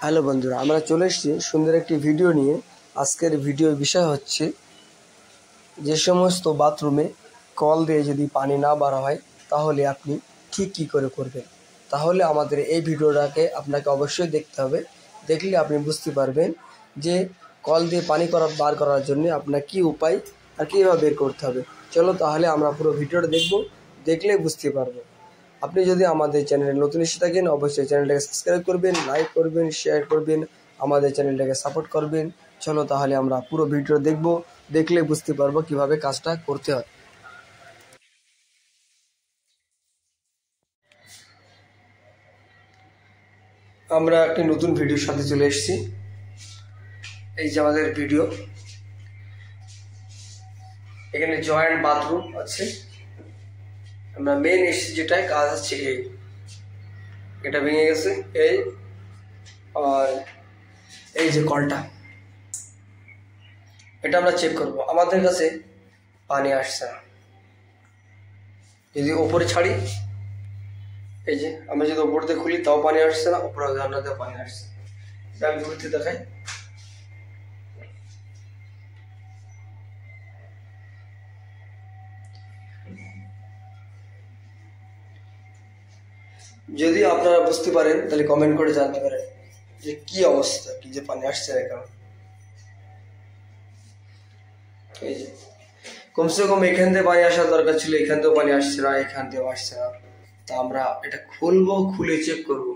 Hello বন্ধুরা, আমরা চলে এসেছি সুন্দর একটি ভিডিও নিয়ে। আজকের ভিডিওর বিষয় হচ্ছে যে সমস্ত বাথরুমে কল দিয়ে যদি পানি না বার হয় তাহলে আপনি ঠিক কী করে করবেন। তাহলে আমাদের এই ভিডিওটাকে আপনাকে অবশ্যই দেখতে হবে। দেখলে আপনি বুঝতে পারবেন যে কল দিয়ে পানি বার করার জন্য আপনার কী উপায় আর কীভাবে বের করতে হবে। চলো তাহলে আমরা পুরো ভিডিওটা দেখলে বুঝতে পারবো। আপনি যদি আমাদের চ্যানেলে নতুন এসে থাকেন অবশ্যই চ্যানেলটাকে সাবস্ক্রাইব করবেন, লাইক করবেন, শেয়ার করবেন, আমাদের চ্যানেলটাকে সাপোর্ট করবেন। চলো তাহলে আমরা পুরো ভিডিও দেখলে বুঝতে পারবো কিভাবে কাজটা করতে হয়। আমরা একটি নতুন ভিডিওর সাথে চলে এসেছি। এই যে আমাদের ভিডিও, এখানে জয়েন্ট বাথরুম আছে। আমরা মেন এসেছি যেটাই কাজ হচ্ছে এটা ভেঙে গেছে আর এই যে কলটা, এটা আমরা চেক করব। আমাদের কাছে পানি আসছে না, যদি ওপরে ছাড়ি, এই যে আমরা যদি ওপর দিয়ে খুলি তাও পানি আসছে না, ওপরে জানলাতেও পানি আসছে। এটা আমি দূরতে দেখাই। যদি আপনারা বুঝতে পারেন তাহলে কমেন্ট করে জানতে পারেন যে কি অবস্থা, কি যে পানি আসছে না কেন। এই যে কমসে কম এখান থেকে পানি আসার দরকার ছিল, এখান থেকেও পানি আসছে না, এখান থেকেও আসছে না। তা আমরা এটা খুলবো, খুলে চেক করবো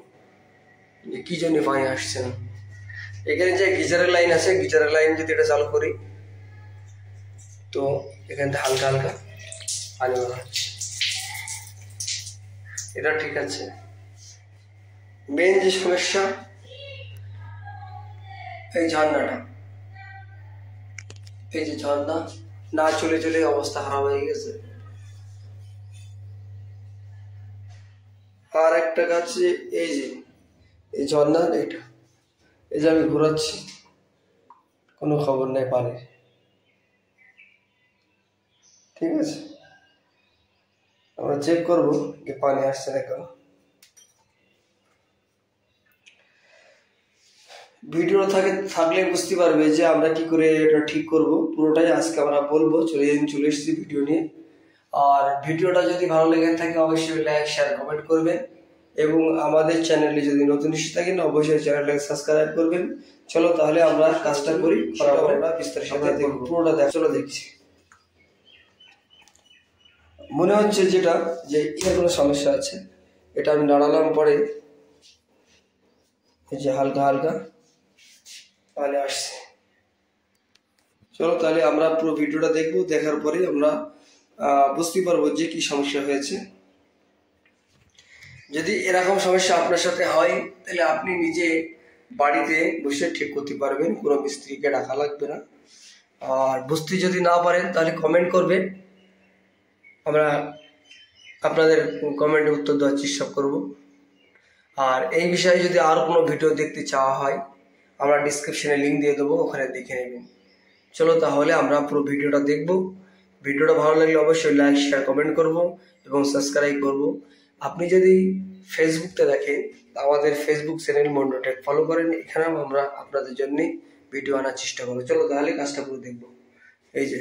যে কি জন্য পানি আসছে না। এখানে যে গিজারের লাইন আছে, গিজারের লাইন যদি এটা চালু করি তো এখান থেকে হালকা হালকা পানি বের হচ্ছে, এটা ঠিক আছে। মেন যে সমস্যা এই ঝর্ণাটা, এই যে ঝর্ণা না চলে চলে অবস্থা খারাপ হয়ে গেছে। আর একটা কাজ, এই যে এই ঝর্ণা, এটা এই যে আমি ঘোরাচ্ছি, কোনো খবর নেই পানির। ঠিক আছে, আমরা চেক করবো যে পানি আসছে না কেন। ভিডিও থাকলে বুঝতে পারবে যে আমরা কি করে এটা ঠিক করব। পুরোটাই আজকে আমরা বলবো। চলে এসেছি ভিডিও নিয়ে। আর ভিডিওটা যদি ভালো লেগে থাকে অবশ্যই লাইক, শেয়ার, কমেন্ট করবেন এবং আমাদের চ্যানেলে যদি নতুন এসে থাকেন অবশ্যই চ্যানেলটাকে সাবস্ক্রাইব করবেন। চলো তাহলে আমরা কাজটা করি, আমরা বিস্তারিত দেখবো। পুরোটা চলো দেখছি। মনে হচ্ছে যেটা যে এর কোনো সমস্যা আছে, এটা আমি নাড়ালাম পরে এই যে হালকা হালকা পানি আসছে। চলো তাহলে আমরা পুরো ভিডিওটা দেখবো, দেখার পরে আমরা বুঝতে পারবো যে কি সমস্যা হয়েছে। যদি এরকম সমস্যা আপনার সাথে হয় তাহলে আপনি নিজে বাড়িতে বসে ঠিক করতে পারবেন, কোনো মিস্ত্রিকে ডাকা লাগবে না। আর বুঝতে যদি না পারেন তাহলে কমেন্ট করবেন, আমরা আপনাদের কমেন্টে উত্তর দেওয়ার চেষ্টা করব। আর এই বিষয়ে যদি আরও কোনো ভিডিও দেখতে চাওয়া হয় আমরা ডিসক্রিপশনে লিঙ্ক দিয়ে দেবো, ওখানে দেখে নেবেন। চলো তাহলে আমরা পুরো ভিডিওটা দেখব। ভিডিওটা ভালো লাগলে অবশ্যই লাইক, শেয়ার, কমেন্ট করব এবং সাবস্ক্রাইব করব। আপনি যদি ফেসবুকতে দেখেন আমাদের ফেসবুক চ্যানেল মন্ডটেক ফলো করেন, এখানেও আমরা আপনাদের জন্য ভিডিও আনার চেষ্টা করবো। চলো তাহলে কাজটা পুরো দেখব। এই যে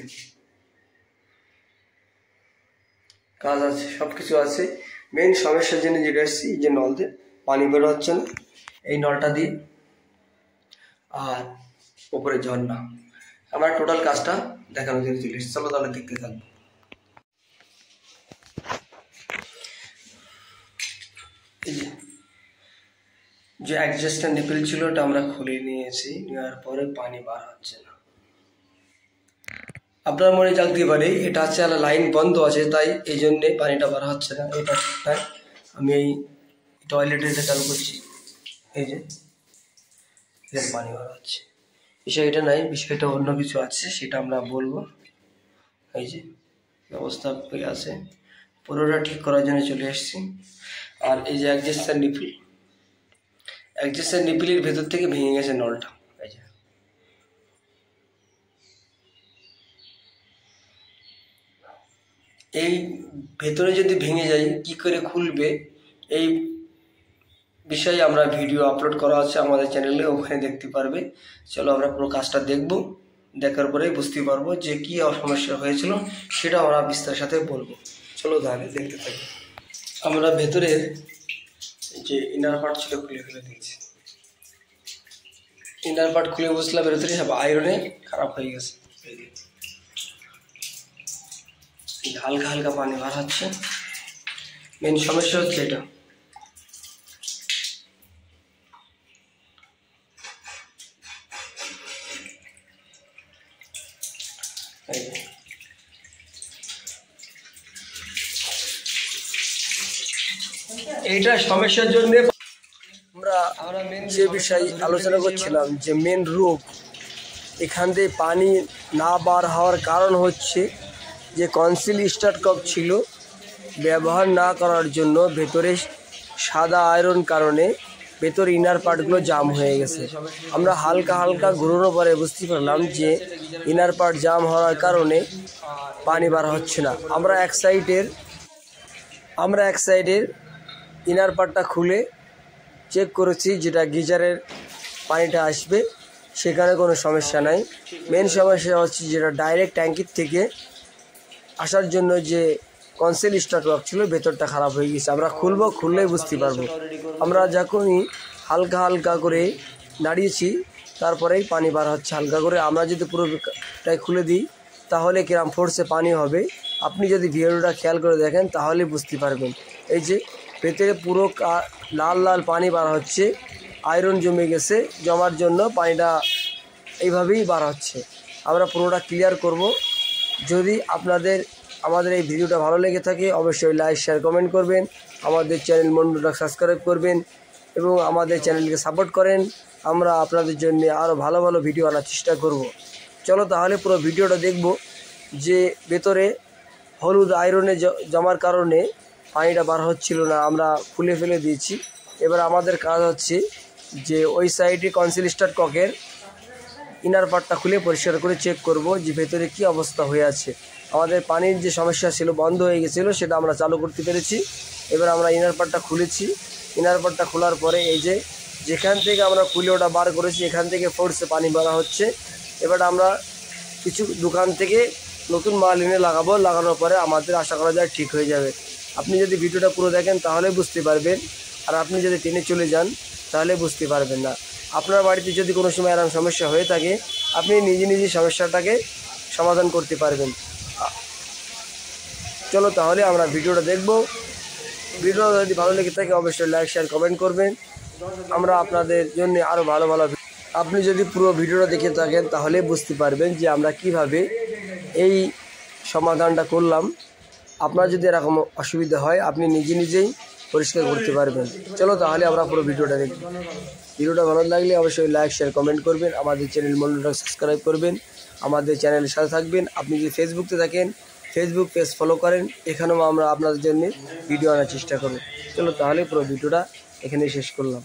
কাজ আছে, সবকিছু আছে। মেন সমস্যার জন্য যেটা এসেছি যে নল দিয়ে পানি বের হচ্ছে না, এই নলটা দিয়ে আর উপরে ঝর্ণা, আমরা টোটাল কাজটা দেখানোর জন্য চলে এসেছি। চলো তাহলে দেখতে থাকবো। এই যে অ্যাডজাস্টার নিপল ছিল ওটা আমরা খুলে নিয়েছি, নেওয়ার পরে পানি বার হচ্ছে না। আপনার মনে জানতে পারে এটা হচ্ছে লাইন বন্ধ আছে তাই এই জন্যে পানিটা বার হচ্ছে না। এটা ঠিক নয়। আমি এই টয়লেটের এটা চালু করছি, এই যে পানি বার হচ্ছে। বিষয়টা নাই, বিষয়টা অন্য কিছু আছে, সেটা আমরা বলবো। এই যে ব্যবস্থা হয়ে আছে, পুরোটা ঠিক করার জন্য চলে এসেছি। আর এই যে অ্যাডজাস্টার নিপিলের ভেতর থেকে ভেঙে গেছে নলটা। এই যে এই ভেতরে যদি ভেঙে যায় কি করে খুলবে, এই বিষয়ে আমরা ভিডিও আপলোড করা আছে আমাদের চ্যানেলে, ওখানে দেখতে পারবে। চলো আমরা পুরো কাজটা দেখব, দেখার পরেই বুঝতে পারবো যে কী সমস্যা হয়েছিল, সেটা আমরা বিস্তারের সাথে বলবো। চলো তাহলে দেখতে থাকি। আমরা ভেতরের যে ইনার পার্ট ছিল খুলে ফেলে দিয়েছি। ইনার পার্ট খুলে বসলাম, ভেতরে সব আয়রনে খারাপ হয়ে গেছে। হালকা হালকা পানি বার হচ্ছে, মেন সমস্যা হচ্ছে এটা। এইটা সমস্যার জন্য আমরা যে বিষয়ে আলোচনা করছিলাম যে মেন রোগ, এখান থেকে পানি না বার হওয়ার কারণ হচ্ছে যে কনসিল স্টার্ট কাপ ছিল ব্যবহার না করার জন্য ভেতরে সাদা আয়রন কারণে ভেতর ইনার পার্টগুলো জাম হয়ে গেছে। আমরা হালকা হালকা ঘুরানোর পরে বুঝতে পারলাম যে ইনার পার্ট জাম হওয়ার কারণে পানি বার হচ্ছে না। আমরা এক সাইডের ইনার পার্টটা খুলে চেক করেছি, যেটা গিজারের পানিটা আসবে সেখানে কোনো সমস্যা নাই। মেন সমস্যা হচ্ছে যেটা ডাইরেক্ট ট্যাঙ্কির থেকে আসার জন্য যে কনসিল স্টার্ট ওয়ার্ক ছিল ভেতরটা খারাপ হয়ে গেছে। আমরা খুললেই বুঝতে পারবো। আমরা যখনই হালকা হালকা করে দাঁড়িয়েছি তারপরেই পানি বার হচ্ছে হালকা করে। আমরা যদি পুরোটাই খুলে দিই তাহলে কিরম ফোর্সে পানি হবে, আপনি যদি ভিডিওটা খেয়াল করে দেখেন তাহলে বুঝতে পারবেন। এই যে ভেতরে পুরো লাল লাল পানি বার হচ্ছে, আয়রন জমে গেছে, জমার জন্য পানিটা এইভাবেই বার হচ্ছে। আমরা পুরোটা ক্লিয়ার করব। যদি আমাদের এই ভিডিওটা ভালো লেগে থাকে অবশ্যই লাইক শেয়ার কমেন্ট করবেন, আমাদের চ্যানেল মন্ডুটা সাবস্ক্রাইব করবেন এবং আমাদের চ্যানেলকে সাপোর্ট করেন। আমরা আপনাদের জন্য আরও ভালো ভালো ভিডিও আনার চেষ্টা করব। চলো তাহলে পুরো ভিডিওটা দেখব। যে ভেতরে হলুদ আয়রনে জমার কারণে পানিটা বার হচ্ছিল না, আমরা খুলে ফেলে দিয়েছি। এবার আমাদের কাজ হচ্ছে যে ওই সাইডে কনসিল স্টার্ট ককের ইনার পার্টটা খুলে পরিষ্কার করে চেক করব যে ভেতরে কি অবস্থা হয়ে আছে। আমাদের পানির যে সমস্যা ছিল বন্ধ হয়ে গেছিলো সেটা আমরা চালু করতে পেরেছি। এবার আমরা ইনার পার্টটা খুলেছি। ইনার পার্টটা খোলার পরে এই যে যেখান থেকে আমরা খুলে ওটা বার করেছি এখান থেকে ফোর্সে পানি ভরা হচ্ছে। এবার আমরা কিছু দোকান থেকে নতুন মাল এনে লাগানোর পরে আমাদের আশা করা যায় ঠিক হয়ে যাবে। আপনি যদি ভিডিওটা পুরো দেখেন তাহলে বুঝতে পারবেন, আর আপনি যদি টেনে চলে যান তাহলে বুঝতে পারবেন না। আপনার বাড়িতে যদি কোনো সময় এরকম সমস্যা হয়ে থাকে আপনি নিজে সমস্যাটাকে সমাধান করতে পারবেন। চলো তাহলে আমরা ভিডিওটা দেখব। ভিডিওটা যদি ভালো লেগে থাকে অবশ্যই লাইক শেয়ার কমেন্ট করবেন। আমরা আপনাদের জন্য আরও ভালো আপনি যদি পুরো ভিডিওটা দেখে থাকেন তাহলে বুঝতে পারবেন যে আমরা কিভাবে এই সমাধানটা করলাম। আপনার যদি এরকম অসুবিধা হয় আপনি নিজেই পরিষ্কার করতে পারবেন। চলো তাহলে আমরা পুরো ভিডিওটা দেখব। ভিডিওটা ভালো লাগলে অবশ্যই লাইক শেয়ার কমেন্ট করবেন, আমাদের চ্যানেল মন্ডুটা সাবস্ক্রাইব করবেন, আমাদের চ্যানেলের সাথে থাকবেন। আপনি যদি ফেসবুকে থাকেন ফেসবুক পেজ ফলো করেন, এখানেও আমরা আপনাদের জন্য ভিডিও আনার চেষ্টা করব। চলো তাহলে পুরো ভিডিওটা এখানেই শেষ করলাম।